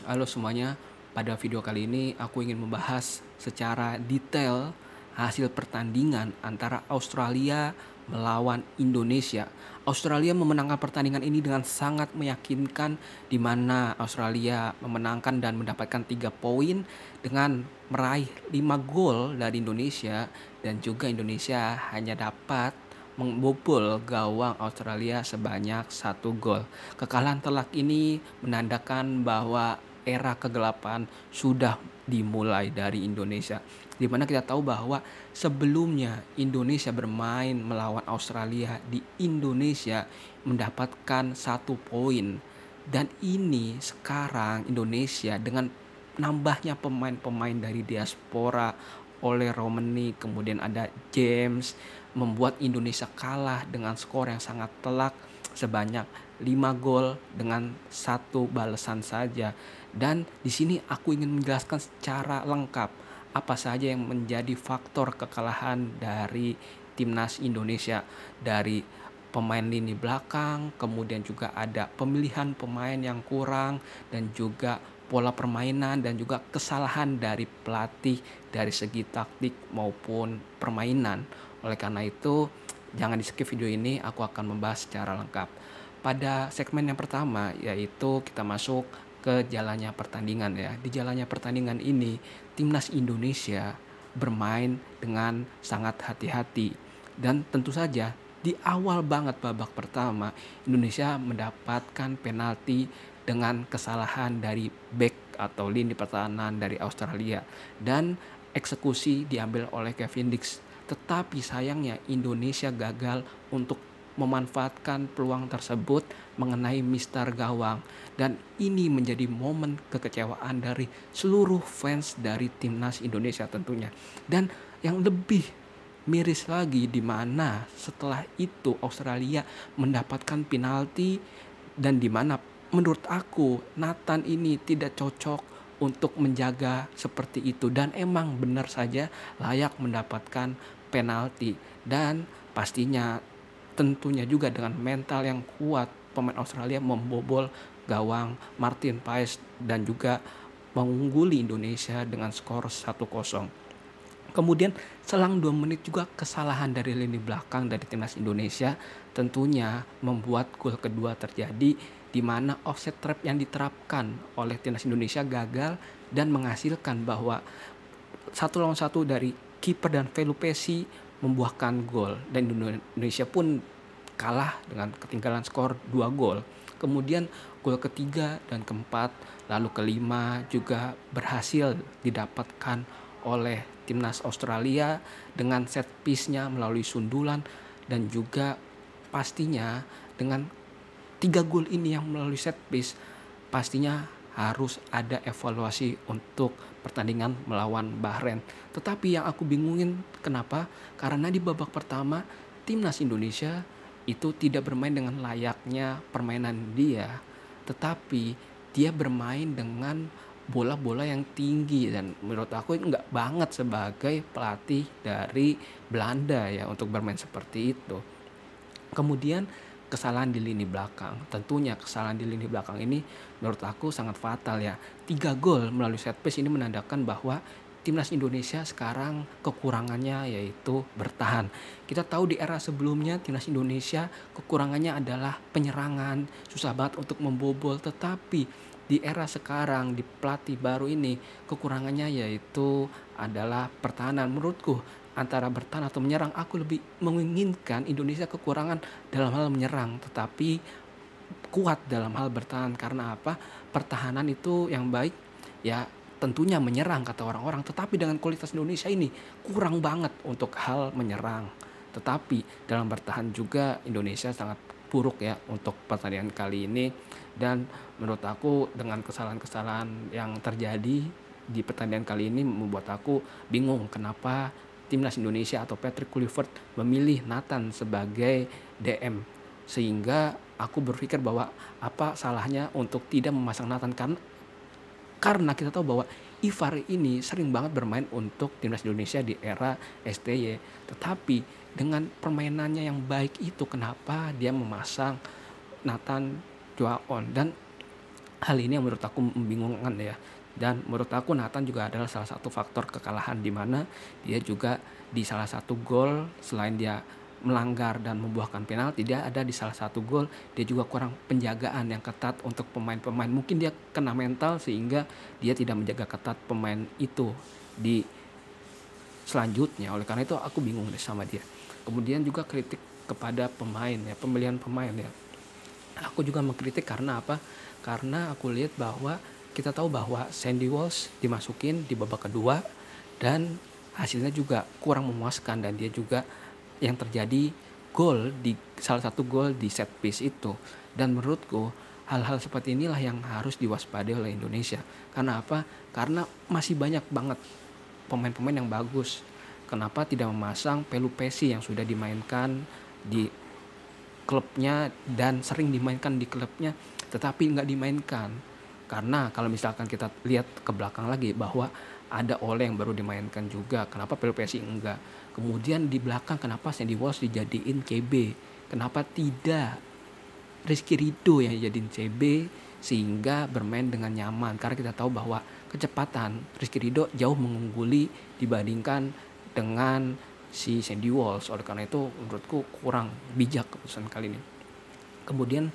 Halo semuanya, pada video kali ini aku ingin membahas secara detail hasil pertandingan antara Australia melawan Indonesia. Australia memenangkan pertandingan ini dengan sangat meyakinkan, di mana Australia memenangkan dan mendapatkan 3 poin dengan meraih 5 gol dari Indonesia, dan juga Indonesia hanya dapat membobol gawang Australia sebanyak 1 gol. Kekalahan telak ini menandakan bahwa era kegelapan sudah dimulai dari Indonesia. Di mana kita tahu bahwa sebelumnya Indonesia bermain melawan Australia di Indonesia mendapatkan 1 poin. Dan ini sekarang Indonesia dengan nambahnya pemain-pemain dari diaspora, oleh Romani, kemudian ada James, membuat Indonesia kalah dengan skor yang sangat telak sebanyak 5 gol dengan 1 balasan saja. Dan di sini aku ingin menjelaskan secara lengkap apa saja yang menjadi faktor kekalahan dari timnas Indonesia, dari pemain lini belakang, kemudian juga ada pemilihan pemain yang kurang, dan juga pola permainan, dan juga kesalahan dari pelatih dari segi taktik maupun permainan. Oleh karena itu, jangan di skip video ini, aku akan membahas secara lengkap. Pada segmen yang pertama, yaitu kita masuk ke jalannya pertandingan ya. Di jalannya pertandingan ini, timnas Indonesia bermain dengan sangat hati-hati. Dan tentu saja di awal banget babak pertama, Indonesia mendapatkan penalti dengan kesalahan dari back atau lini pertahanan dari Australia, dan eksekusi diambil oleh Kevin Dix. Tetapi sayangnya Indonesia gagal untuk memanfaatkan peluang tersebut mengenai mistar gawang, dan ini menjadi momen kekecewaan dari seluruh fans dari timnas Indonesia tentunya. Dan yang lebih miris lagi, di mana setelah itu Australia mendapatkan penalti, dan di mana menurut aku Nathan ini tidak cocok untuk menjaga seperti itu, dan emang benar saja layak mendapatkan penalti. Dan pastinya tentunya juga dengan mental yang kuat, pemain Australia membobol gawang Martin Paes dan juga mengungguli Indonesia dengan skor 1-0. Kemudian selang 2 menit juga kesalahan dari lini belakang dari timnas Indonesia tentunya membuat gol kedua terjadi, di mana offset trap yang diterapkan oleh timnas Indonesia gagal dan menghasilkan bahwa 1 lawan 1 dari kiper dan Velupesi membuahkan gol, dan Indonesia pun kalah dengan ketinggalan skor 2 gol. Kemudian gol ketiga dan keempat, lalu kelima juga berhasil didapatkan oleh timnas Australia dengan set piece-nya melalui sundulan, dan juga pastinya dengan 3 gol ini yang melalui set piece, pastinya harus ada evaluasi untuk pertandingan melawan Bahrain. Tetapi yang aku bingungin kenapa? Karena di babak pertama timnas Indonesia itu tidak bermain dengan layaknya permainan dia, tetapi dia bermain dengan bola-bola yang tinggi, dan menurut aku enggak banget sebagai pelatih dari Belanda ya untuk bermain seperti itu. Kemudian kesalahan di lini belakang. Tentunya kesalahan di lini belakang ini menurut aku sangat fatal ya. 3 gol melalui set piece ini menandakan bahwa timnas Indonesia sekarang kekurangannya yaitu bertahan. Kita tahu di era sebelumnya timnas Indonesia kekurangannya adalah penyerangan, susah banget untuk membobol, tetapi di era sekarang di pelatih baru ini kekurangannya yaitu adalah pertahanan. Menurutku antara bertahan atau menyerang, aku lebih menginginkan Indonesia kekurangan dalam hal menyerang tetapi kuat dalam hal bertahan. Karena apa? Pertahanan itu yang baik ya tentunya menyerang kata orang-orang, tetapi dengan kualitas Indonesia ini kurang banget untuk hal menyerang. Tetapi dalam bertahan juga Indonesia sangat buruk ya untuk pertandingan kali ini. Dan menurut aku dengan kesalahan-kesalahan yang terjadi di pertandingan kali ini membuat aku bingung kenapa timnas Indonesia atau Patrick Kluivert memilih Nathan sebagai DM, sehingga aku berpikir bahwa apa salahnya untuk tidak memasang Nathan, karena kita tahu bahwa Ivar ini sering banget bermain untuk timnas Indonesia di era STY, tetapi dengan permainannya yang baik itu kenapa dia memasang Nathan Juaon. Dan Hal ini yang menurut aku membingungkan ya. Dan menurut aku Nathan juga adalah salah satu faktor kekalahan di mana dia juga di salah satu gol selain dia melanggar dan membuahkan penalti, dia ada di salah satu gol dia juga kurang penjagaan yang ketat untuk pemain-pemain. Mungkin dia kena mental sehingga dia tidak menjaga ketat pemain itu di selanjutnya. Oleh karena itu aku bingung deh sama dia. Kemudian juga kritik kepada pemain ya, pemilihan pemain ya. Aku juga mengkritik karena apa? Karena aku lihat bahwa kita tahu bahwa Sandy Walsh dimasukin di babak kedua dan hasilnya juga kurang memuaskan, dan dia juga yang terjadi gol di salah satu gol di set piece itu. Dan menurutku hal-hal seperti inilah yang harus diwaspadai oleh Indonesia. Karena apa? Karena masih banyak banget pemain-pemain yang bagus. Kenapa tidak memasang Pelupesi yang sudah dimainkan di klubnya dan sering dimainkan di klubnya tetapi nggak dimainkan? Karena kalau misalkan kita lihat ke belakang lagi bahwa ada Ole yang baru dimainkan juga, kenapa Pelupesi enggak? Kemudian di belakang kenapa Sandy Walsh dijadiin CB? Kenapa tidak Rizky Ridho yang jadiin CB sehingga bermain dengan nyaman? Karena kita tahu bahwa kecepatan Rizky Ridho jauh mengungguli dibandingkan dengan si Sandy Walsh. Oleh karena itu menurutku kurang bijak keputusan kali ini. Kemudian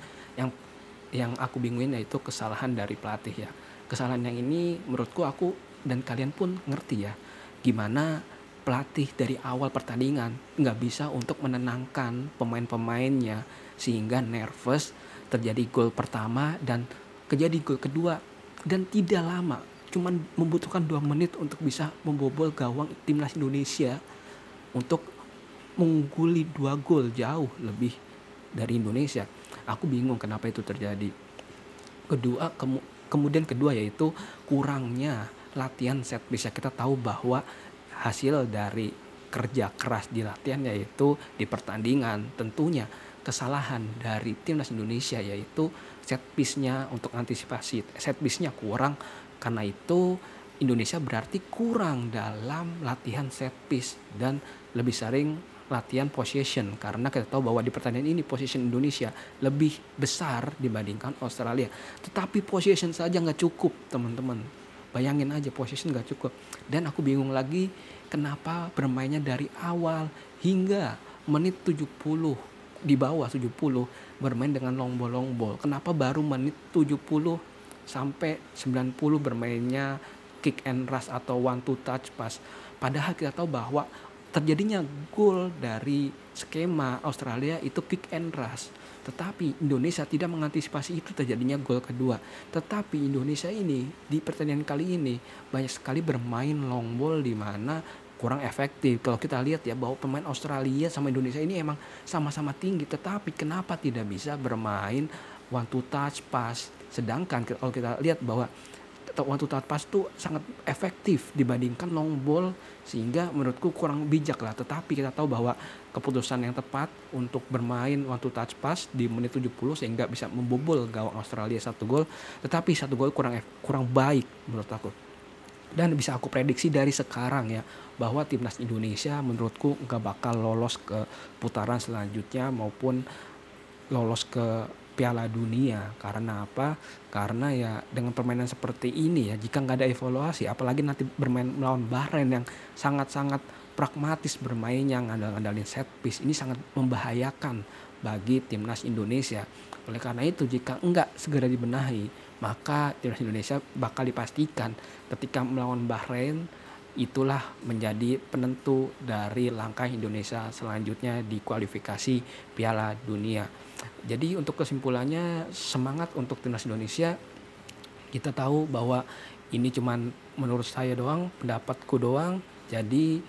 yang aku bingungin yaitu kesalahan dari pelatih ya. Kesalahan yang ini menurutku aku dan kalian pun ngerti ya, gimana pelatih dari awal pertandingan nggak bisa untuk menenangkan pemain-pemainnya sehingga nervous, terjadi gol pertama dan kejadi gol kedua dan tidak lama, cuman membutuhkan 2 menit untuk bisa membobol gawang timnas Indonesia untuk mengungguli 2 gol jauh lebih dari Indonesia. Aku bingung kenapa itu terjadi. Kemudian kedua yaitu kurangnya latihan set piece. Kita tahu bahwa hasil dari kerja keras di latihan yaitu di pertandingan. Tentunya kesalahan dari timnas Indonesia yaitu set piece-nya, untuk antisipasi set piece-nya kurang. Karena itu Indonesia berarti kurang dalam latihan set piece dan lebih sering latihan possession, karena kita tahu bahwa di pertandingan ini possession Indonesia lebih besar dibandingkan Australia. Tetapi possession saja nggak cukup teman-teman. Bayangin aja possession nggak cukup. Dan aku bingung lagi kenapa bermainnya dari awal hingga menit 70, di bawah 70 bermain dengan long ball. Kenapa baru menit 70 sampai 90 bermainnya kick and rush atau one to touch pass? Padahal kita tahu bahwa terjadinya gol dari skema Australia itu kick and rush, tetapi Indonesia tidak mengantisipasi itu terjadinya gol kedua. Tetapi Indonesia ini di pertandingan kali ini banyak sekali bermain long ball di mana kurang efektif. Kalau kita lihat ya bahwa pemain Australia sama Indonesia ini emang sama-sama tinggi, tetapi kenapa tidak bisa bermain one to touch pass? Sedangkan kalau kita lihat bahwa one to touch pass tuh sangat efektif dibandingkan long ball, sehingga menurutku kurang bijak lah. Tetapi kita tahu bahwa keputusan yang tepat untuk bermain one to touch pass di menit 70 sehingga bisa membobol gawang Australia 1 gol, tetapi 1 gol kurang baik menurut aku. Dan bisa aku prediksi dari sekarang ya bahwa timnas Indonesia menurutku gak bakal lolos ke putaran selanjutnya maupun lolos ke Piala Dunia. Karena apa? Karena ya dengan permainan seperti ini ya, jika nggak ada evaluasi, apalagi nanti bermain melawan Bahrain yang sangat-sangat pragmatis bermainnya, ngandalin set piece, ini sangat membahayakan bagi timnas Indonesia. Oleh karena itu jika enggak segera dibenahi, maka timnas Indonesia bakal dipastikan ketika melawan Bahrain itulah menjadi penentu dari langkah Indonesia selanjutnya di kualifikasi Piala Dunia. Jadi untuk kesimpulannya, semangat untuk timnas Indonesia. Kita tahu bahwa ini cuman menurut saya doang, pendapatku doang. Jadi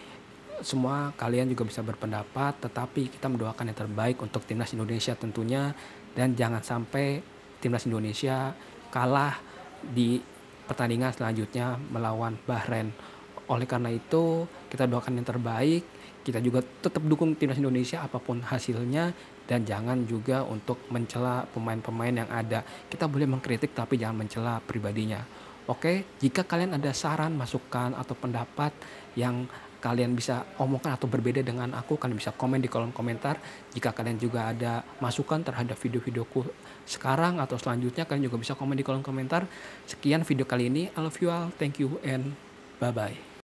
semua kalian juga bisa berpendapat, tetapi kita mendoakan yang terbaik untuk timnas Indonesia tentunya, dan jangan sampai timnas Indonesia kalah di pertandingan selanjutnya melawan Bahrain. Oleh karena itu kita doakan yang terbaik. Kita juga tetap dukung timnas Indonesia apapun hasilnya, dan jangan juga untuk mencela pemain-pemain yang ada. Kita boleh mengkritik tapi jangan mencela pribadinya. Oke, jika kalian ada saran, masukan atau pendapat yang kalian bisa omongkan atau berbeda dengan aku, kalian bisa komen di kolom komentar. Jika kalian juga ada masukan terhadap video-videoku sekarang atau selanjutnya, kalian juga bisa komen di kolom komentar. Sekian video kali ini. I love you all. Thank you and bye-bye.